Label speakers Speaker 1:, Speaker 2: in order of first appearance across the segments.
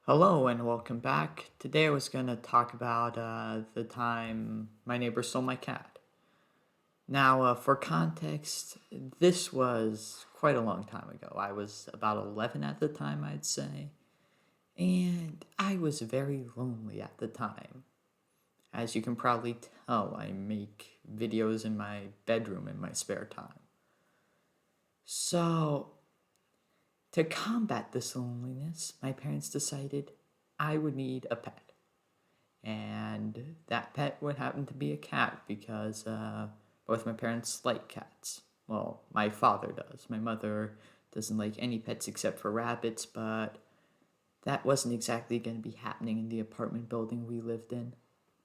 Speaker 1: Hello and welcome back. Today I was going to talk about the time my neighbor stole my cat. Now, for context, this was quite a long time ago. I was about 11 at the time, I'd say, and I was very lonely at the time. As you can probably tell, I make videos in my bedroom in my spare time. So, to combat this loneliness, my parents decided I would need a pet. And that pet would happen to be a cat because both my parents like cats. Well, my father does. My mother doesn't like any pets except for rabbits, but that wasn't exactly going to be happening in the apartment building we lived in.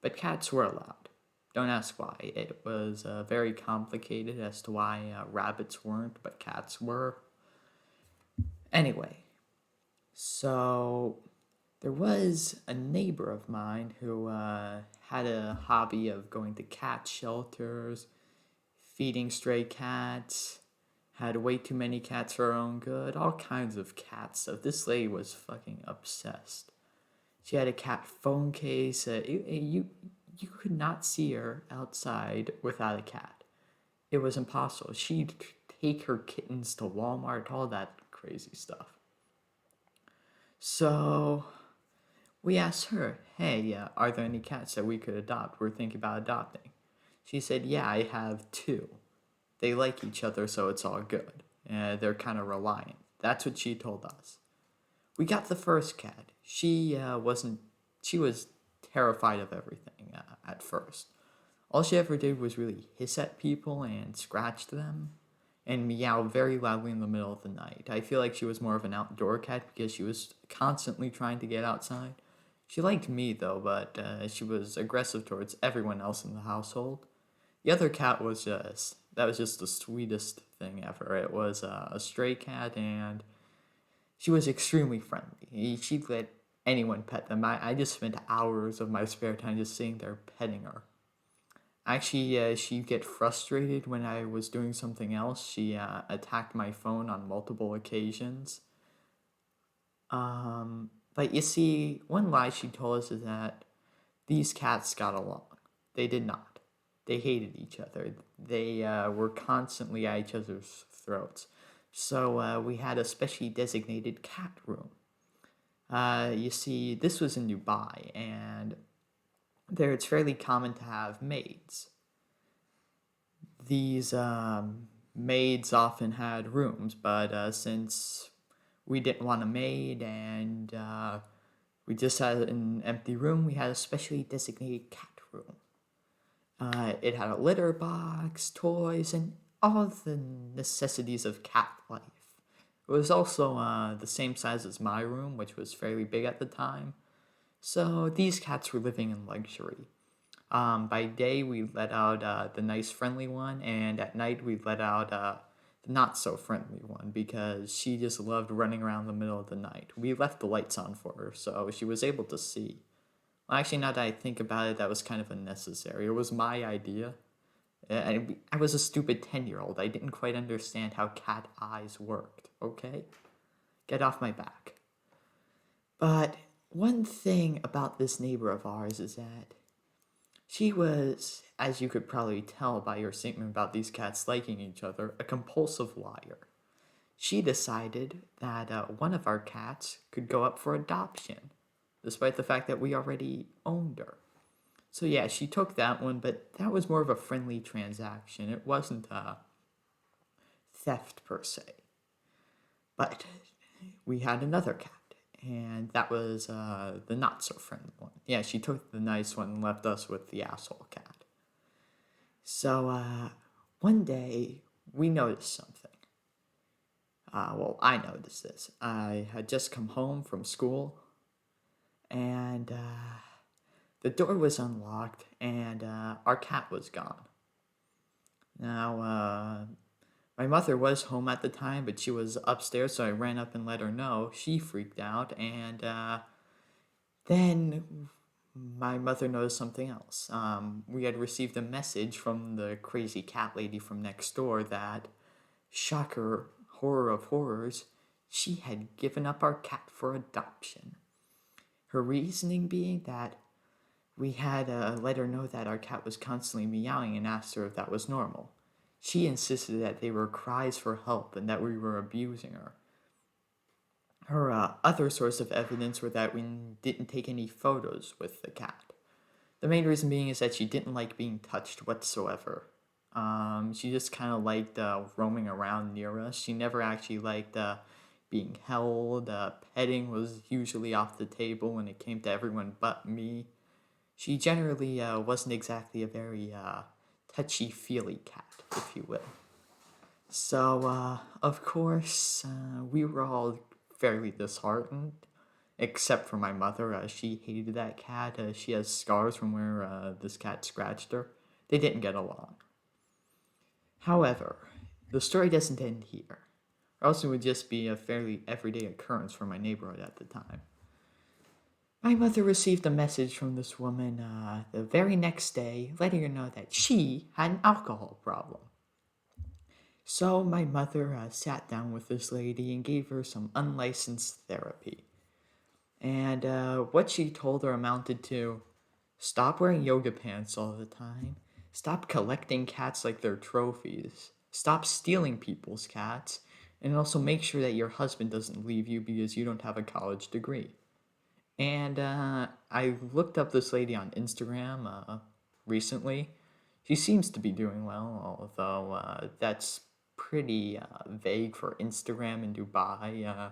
Speaker 1: But cats were allowed. Don't ask why. It was very complicated as to why rabbits weren't, but cats were. Anyway, so there was a neighbor of mine who had a hobby of going to cat shelters, feeding stray cats, had way too many cats for her own good, all kinds of cat stuff. This lady was fucking obsessed. She had a cat phone case. You could not see her outside without a cat. It was impossible. She'd take her kittens to Walmart, all that crazy stuff. So we asked her, hey, are there any cats that we could adopt? We're thinking about adopting. She said, yeah, I have two. They like each other, so it's all good. They're kind of reliant. That's what she told us. We got the first cat. She was terrified of everything at first. All she ever did was really hiss at people and scratch them and meow very loudly in the middle of the night. I feel like she was more of an outdoor cat because she was constantly trying to get outside. She liked me though, but she was aggressive towards everyone else in the household. The other cat was just the sweetest thing ever. It was a stray cat, and she was extremely friendly. She'd let anyone pet them. I just spent hours of my spare time just sitting there petting her. Actually, she'd get frustrated when I was doing something else. She attacked my phone on multiple occasions. But you see, one lie she told us is that these cats got along. They did not. They hated each other. They were constantly at each other's throats. So we had a specially designated cat room. You see, this was in Dubai, and there it's fairly common to have maids. These maids often had rooms, but since we didn't want a maid and we just had an empty room, we had a specially designated cat room. It had a litter box, toys, and all the necessities of cat life. It was also the same size as my room, which was fairly big at the time. So these cats were living in luxury. By day, we let out the nice, friendly one, and at night, we let out the not so friendly one because she just loved running around the middle of the night. We left the lights on for her, so she was able to see. Well, actually, now that I think about it, that was kind of unnecessary. It was my idea. I was a stupid 10-year-old. I didn't quite understand how cat eyes worked, okay? Get off my back. But one thing about this neighbor of ours is that she was, as you could probably tell by your statement about these cats liking each other, a compulsive liar. She decided that one of our cats could go up for adoption, despite the fact that we already owned her. So yeah, she took that one, but that was more of a friendly transaction. It wasn't a theft per se. But we had another cat, and that was the not so friendly one. Yeah, she took the nice one and left us with the asshole cat. So one day we noticed something. Well, I noticed this. I had just come home from school, and the door was unlocked, and our cat was gone. Now, my mother was home at the time, but she was upstairs, so I ran up and let her know. She freaked out, and then my mother noticed something else. We had received a message from the crazy cat lady from next door that, shocker, horror of horrors, she had given up our cat for adoption. Her reasoning being that we had let her know that our cat was constantly meowing and asked her if that was normal. She insisted that they were cries for help and that we were abusing her. Her other source of evidence were that we didn't take any photos with the cat. The main reason being is that she didn't like being touched whatsoever. She just kind of liked roaming around near us. She never actually liked being held. Petting was usually off the table when it came to everyone but me. She generally wasn't exactly a very touchy-feely cat, if you will. So, of course, we were all fairly disheartened, except for my mother. She hated that cat. She has scars from where this cat scratched her. They didn't get along. However, the story doesn't end here, or else it would just be a fairly everyday occurrence for my neighborhood at the time. My mother received a message from this woman the very next day letting her know that she had an alcohol problem. So my mother sat down with this lady and gave her some unlicensed therapy. And what she told her amounted to stop wearing yoga pants all the time, stop collecting cats like they're trophies, stop stealing people's cats, and also make sure that your husband doesn't leave you because you don't have a college degree. And I looked up this lady on Instagram recently. She seems to be doing well, although that's pretty vague for Instagram in Dubai.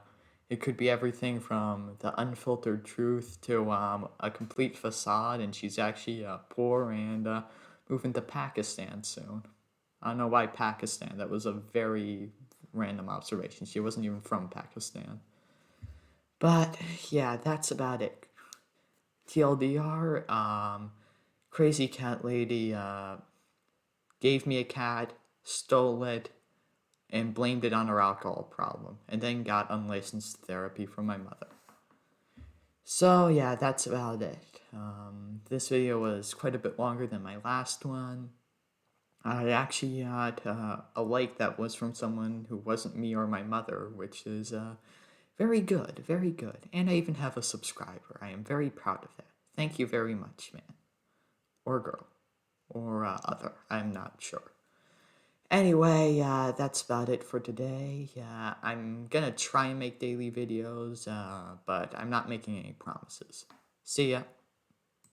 Speaker 1: It could be everything from the unfiltered truth to a complete facade, and she's actually poor and moving to Pakistan soon. I don't know why Pakistan. That was a very random observation. She wasn't even from Pakistan. But yeah, that's about it. TLDR, crazy cat lady gave me a cat, stole it, and blamed it on her alcohol problem, and then got unlicensed therapy from my mother. So yeah, that's about it. This video was quite a bit longer than my last one. I actually got a like that was from someone who wasn't me or my mother, which is very good, very good. And I even have a subscriber. I am very proud of that. Thank you very much, man. Or girl. Or other. I'm not sure. Anyway, that's about it for today. I'm gonna try and make daily videos, but I'm not making any promises. See ya.